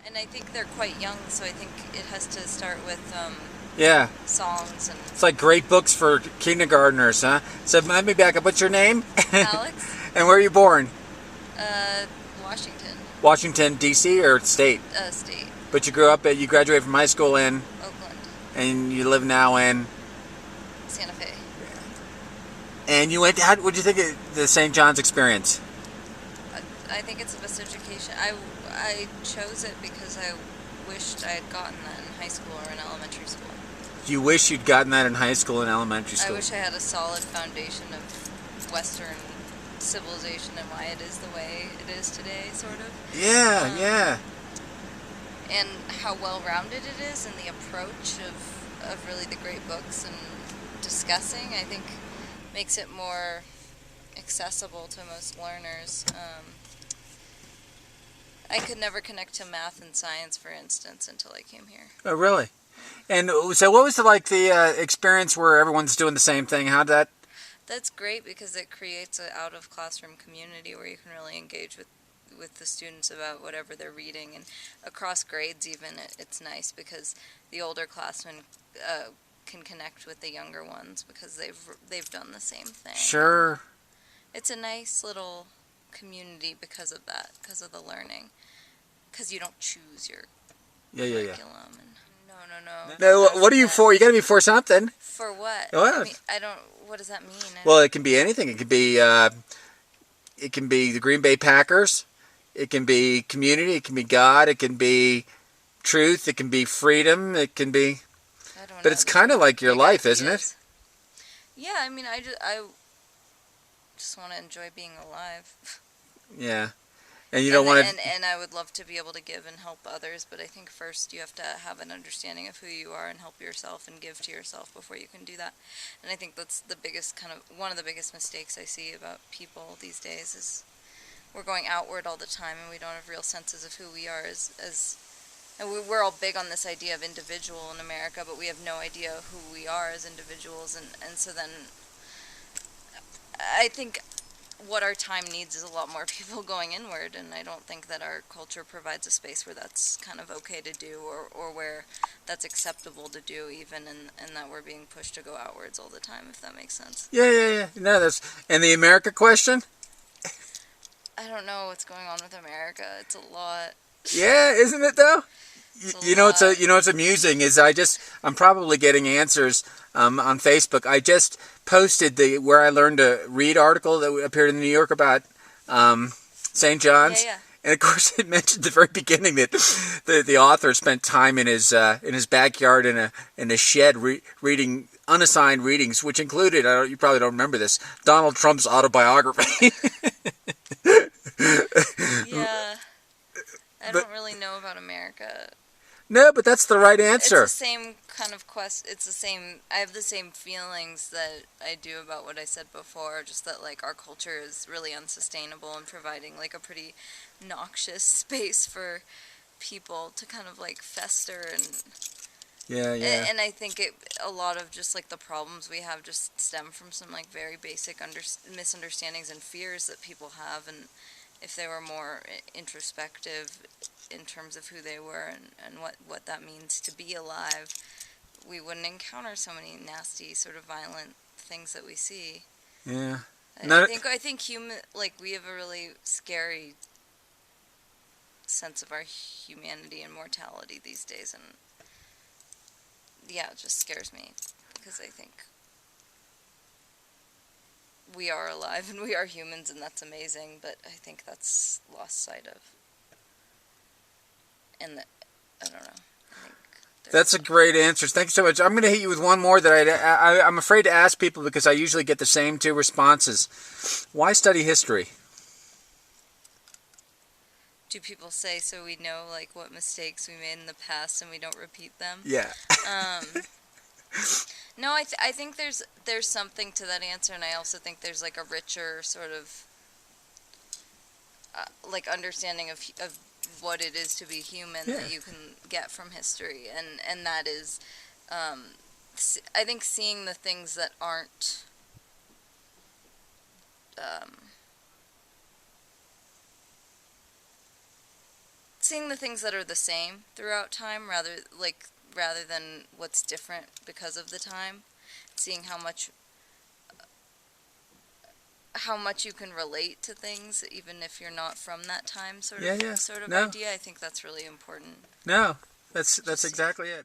And I think they're quite young, so I think it has to start with Yeah. songs and It's like great books for kindergartners, huh? So let me back up. What's your name? Alex, And where are you born? uh, Washington, Washington, D.C. or state? State, But you grew up at, you graduated from high school in, Oakland, and you live now in, Santa Fe. and you went, how, what'd you think of the St. John's experience? I think it's the best education. I chose it because I wished I had gotten that in high school or in elementary school. You wish you'd gotten that in high school and elementary I school. wish I had a solid foundation of Western civilization and why it is the way it is today, sort of. Yeah, Um, yeah. and how well-rounded it is, and the approach of really the great books and discussing, I think, makes it more accessible to most learners. I could never connect to math and science, for instance, until I came here. Oh, really? And so, what was the experience where everyone's doing the same thing? How did that? That's great because it creates an out-of-classroom community where you can really engage with the students about whatever they're reading, and across grades even it's nice because the older classmen can connect with the younger ones because they've done the same thing. Sure. It's a nice little community because of that, because of the learning, because you don't choose your Yeah, yeah, yeah. curriculum. And no. No, what are you for? You got to be for something. For what? Well, I mean, I don't. What does that mean? well, it can be anything. It can be the Green Bay Packers. It can be community. It can be God. It can be truth. It can be freedom. It can be. I don't But know. it's Those are kind of like your big life, isn't it? ideas. Yeah, I mean, I just want to enjoy being alive. Yeah. And you don't want to. And I would love to be able to give and help others, but I think first you have to have an understanding of who you are and help yourself and give to yourself before you can do that. And I think that's the biggest one of the biggest mistakes I see about people these days is we're going outward all the time and we don't have real senses of who we are as and we're all big on this idea of individual in America, but we have no idea who we are as individuals, and so then I think what our time needs is a lot more people going inward, and I don't think that our culture provides a space where that's kind of okay to do, or where that's acceptable to do even, and that we're being pushed to go outwards all the time, if that makes sense. Yeah, yeah, yeah. No, that's. And the America question? I don't know what's going on with America. It's a lot. Yeah, isn't it though? It's a You know, lot. it's amusing. I'm probably getting answers on Facebook. I just posted the where I learned to read article that appeared in the New York about St. Yeah, John's, yeah. and of course it mentioned at the very beginning that the author spent time in his backyard in a shed reading unassigned readings, which included you probably don't remember this, Donald Trump's autobiography. Yeah. I But don't really know about America. no, but that's the right It's answer. the same kind of quest. It's the same. I have the same feelings that I do about what I said before. Just that like our culture is really unsustainable and providing like a pretty noxious space for people to kind of like fester Yeah, yeah. and I think a lot of just like the problems we have just stem from some like very basic misunderstandings and fears that people have, and if they were more introspective in terms of who they were and what that means to be alive, we wouldn't encounter so many nasty, sort of violent things that we see. Yeah. I Not, I think human like we have a really scary sense of our humanity and mortality these days, and yeah, it just scares me because I think we are alive and we are humans, and that's amazing, but I think that's lost sight of. And I don't know. I think that's a great answer. Thank you so much. I'm going to hit you with one more that I'm afraid to ask people because I usually get the same two responses. Why study history? do people say so we know like what mistakes we made in the past and we don't repeat them? Yeah. Um, no, I think there's something to that answer, and I also think there's like a richer sort of like understanding of what it is to be human Yeah. that you can get from history, and that is, I think seeing the things that aren't, seeing the things that are the same throughout time rather than what's different because of the time. Seeing how much you can relate to things even if you're not from that time sort of Yeah, yeah. sort of No. idea. I think that's really important. No, that's exactly it.